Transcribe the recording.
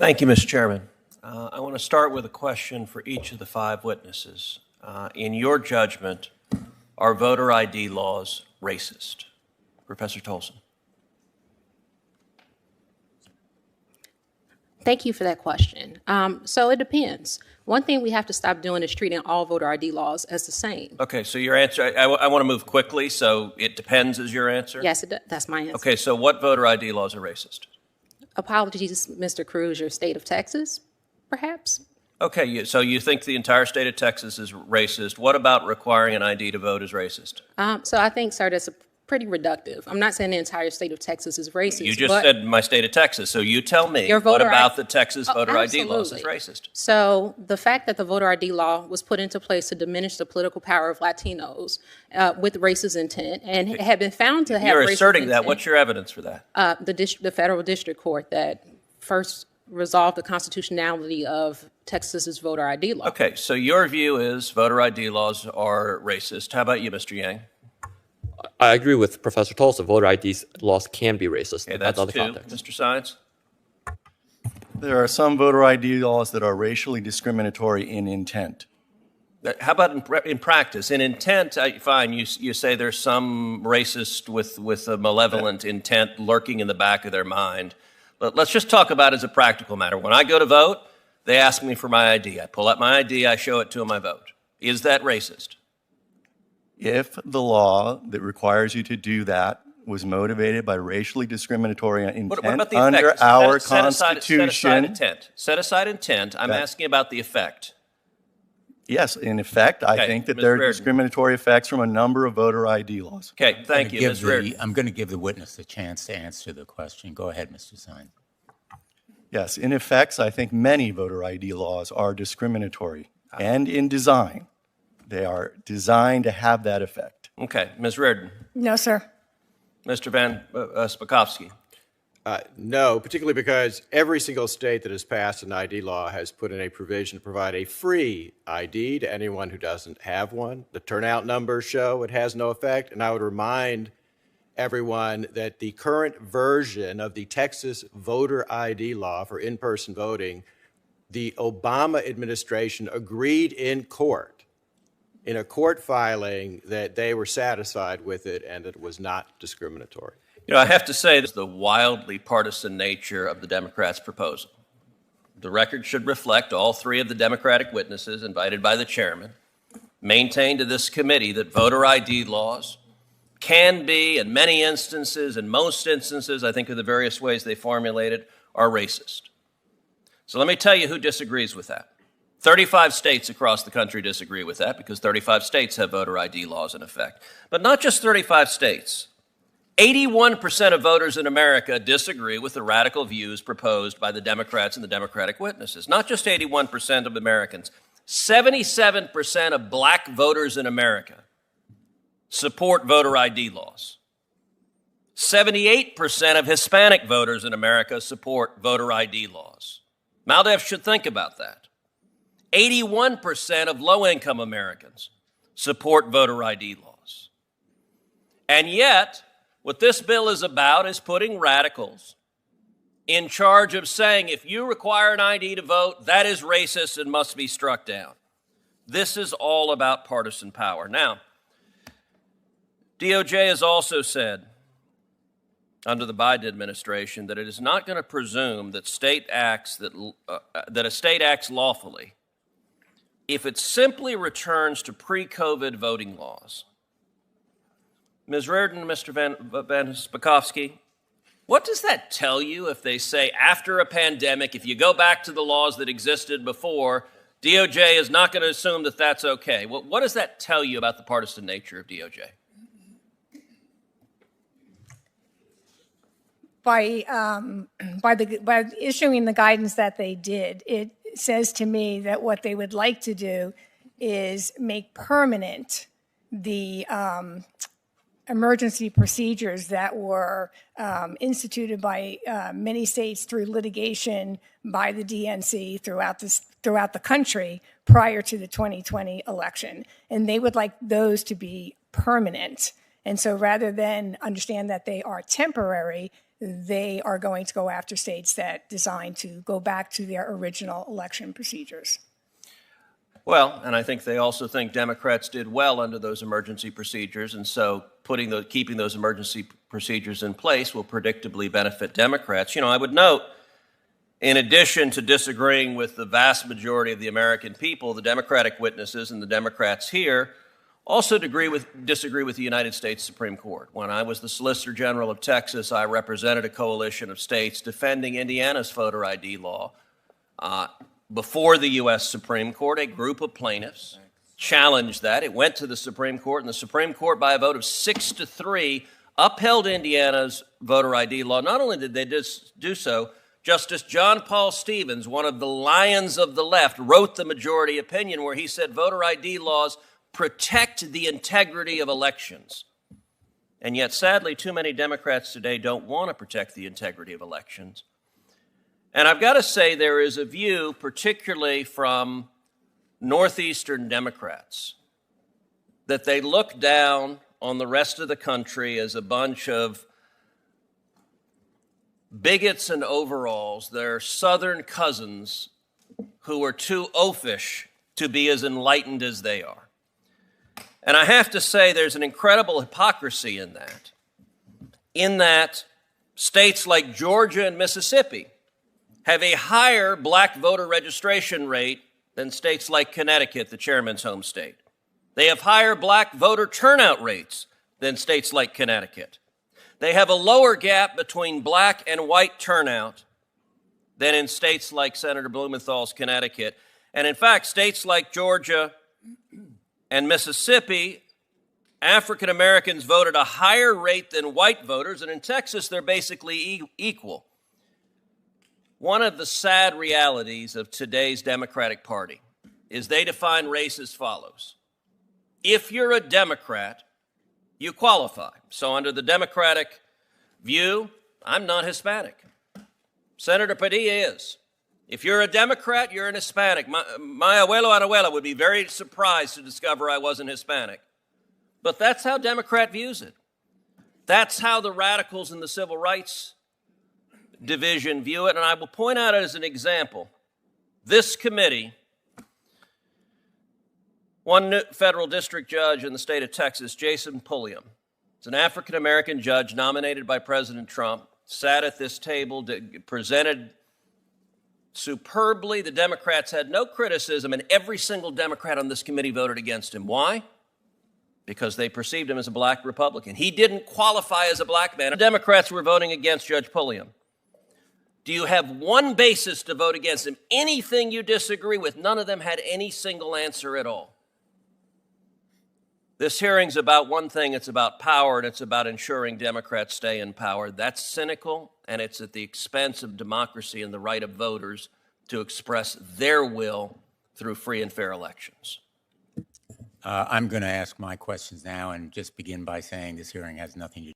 Thank you, Mr. Chairman. I want to start with a question for each of the five witnesses. In your judgment, are voter ID laws racist? Professor Tolson. Thank you for that question. So it depends. One thing we have to stop doing is treating all voter ID laws as the same. Okay, so your answer, I want to move quickly, so it depends is your answer? Yes, that's my answer. Okay, so what voter ID laws are racist? Apologies, Mr. Cruz, your state of Texas, perhaps? Okay, so you think the entire state of Texas is racist. What about requiring an ID to vote is racist? So I think, sir, that's pretty reductive. I'm not saying the entire state of Texas is racist. You just said my state of Texas, so you tell me what about the Texas voter ID laws is racist? So the fact that the voter ID law was put into place to diminish the political power of Latinos with racist intent and had been found to have You're racist asserting intent, that. What's your evidence for that? The federal district court that first resolved the constitutionality of Texas's voter ID law. Okay, so your view is voter ID laws are racist. How about you, Mr. Yang? I agree with Professor Tolson. Voter ID laws can be racist. Okay, that's other two. Context. Mr. Science? There are some voter ID laws that are racially discriminatory in intent. How about in practice? In intent, fine, you say there's some racist with a malevolent intent lurking in the back of their mind. But let's just talk about it as a practical matter. When I go to vote, they ask me for my ID. I pull out my ID, I show it to them, I vote. Is that racist? If the law that requires you to do that was motivated by racially discriminatory intent what about the under effect? our Set Constitution. aside intent. Set aside intent. I'm asking about the effect. Yes, in effect, I think that there are discriminatory effects from a number of voter ID laws. Okay, thank you, Ms. Reardon. I'm going to give the witness a chance to answer the question. Go ahead, Mr. Sine. Yes, in effects, I think many voter ID laws are discriminatory. And in design, they are designed to have that effect. Okay, Ms. Reardon. No, sir. Mr. Van Spakovsky. No, particularly because every single state that has passed an ID law has put in a provision to provide a free ID to anyone who doesn't have one. The turnout numbers show it has no effect, and I would remind everyone that the current version of the Texas voter ID law for in-person voting, the Obama administration agreed in court, in a court filing, that they were satisfied with it and that it was not discriminatory. You know, I have to say this is the wildly partisan nature of the Democrats' proposal. The record should reflect all three of the Democratic witnesses invited by the chairman maintained to this committee that voter ID laws can be, in many instances, in most instances, I think of the various ways they formulated, are racist. So let me tell you who disagrees with that. 35 states across the country disagree with that because 35 states have voter ID laws in effect. But not just 35 states. 81% of voters in America disagree with the radical views proposed by the Democrats and the Democratic witnesses. Not just 81% of Americans. 77% of black voters in America support voter ID laws. 78% of Hispanic voters in America support voter ID laws. Maldev should think about that. 81% of low-income Americans support voter ID laws. And yet, what this bill is about is putting radicals in charge of saying if you require an ID to vote, that is racist and must be struck down. This is all about partisan power. Now, DOJ has also said, under the Biden administration, that it is not going to presume that a state acts lawfully if it simply returns to pre-COVID voting laws. Ms. Reardon, Mr. Van Spakovsky, what does that tell you if they say after a pandemic, if you go back to the laws that existed before, DOJ is not going to assume that that's okay? What does that tell you about the partisan nature of DOJ? By issuing the guidance that they did, it says to me that what they would like to do is make permanent the emergency procedures that were instituted by many states through litigation by the DNC throughout the country prior to the 2020 election. And they would like those to be permanent. And so rather than understand that they are temporary, they are going to go after states that designed to go back to their original election procedures. Well, and I think they also think Democrats did well under those emergency procedures, and so keeping those emergency procedures in place will predictably benefit Democrats. I would note, in addition to disagreeing with the vast majority of the American people, the Democratic witnesses and the Democrats here also disagree with the United States Supreme Court. When I was the Solicitor General of Texas, I represented a coalition of states defending Indiana's voter ID law. Before the U.S. Supreme Court, a group of plaintiffs challenged that. It went to the Supreme Court, and the Supreme Court, by a vote of 6-3, upheld Indiana's voter ID law. Not only did they do so, Justice John Paul Stevens, one of the lions of the left, wrote the majority opinion where he said voter ID laws protect the integrity of elections. And yet, sadly, too many Democrats today don't want to protect the integrity of elections. And I've got to say, there is a view, particularly from Northeastern Democrats, that they look down on the rest of the country as a bunch of bigots and overalls, their Southern cousins who are too oafish to be as enlightened as they are. And I have to say, there's an incredible hypocrisy in that states like Georgia and Mississippi have a higher black voter registration rate than states like Connecticut, the chairman's home state. They have higher black voter turnout rates than states like Connecticut. They have a lower gap between black and white turnout than in states like Senator Blumenthal's Connecticut. And in fact, states like Georgia and Mississippi, African Americans vote at a higher rate than white voters, and in Texas, they're basically equal. One of the sad realities of today's Democratic Party is they define race as follows. If you're a Democrat, you qualify. So under the Democratic view, I'm not Hispanic. Senator Padilla is. If you're a Democrat, you're an Hispanic. My abuelo and abuela would be very surprised to discover I wasn't Hispanic. But that's how Democrat views it. That's how the radicals in the civil rights division view it, and I will point out as an example. This committee, one new federal district judge in the state of Texas, Jason Pulliam, is an African-American judge nominated by President Trump, sat at this table, presented superbly. The Democrats had no criticism, and every single Democrat on this committee voted against him. Why? Because they perceived him as a black Republican. He didn't qualify as a black man. The Democrats were voting against Judge Pulliam. Do you have one basis to vote against him? Anything you disagree with, none of them had any single answer at all. This hearing's about one thing, it's about power, and it's about ensuring Democrats stay in power. That's cynical, and it's at the expense of democracy and the right of voters to express their will through free and fair elections. I'm going to ask my questions now and just begin by saying this hearing has nothing to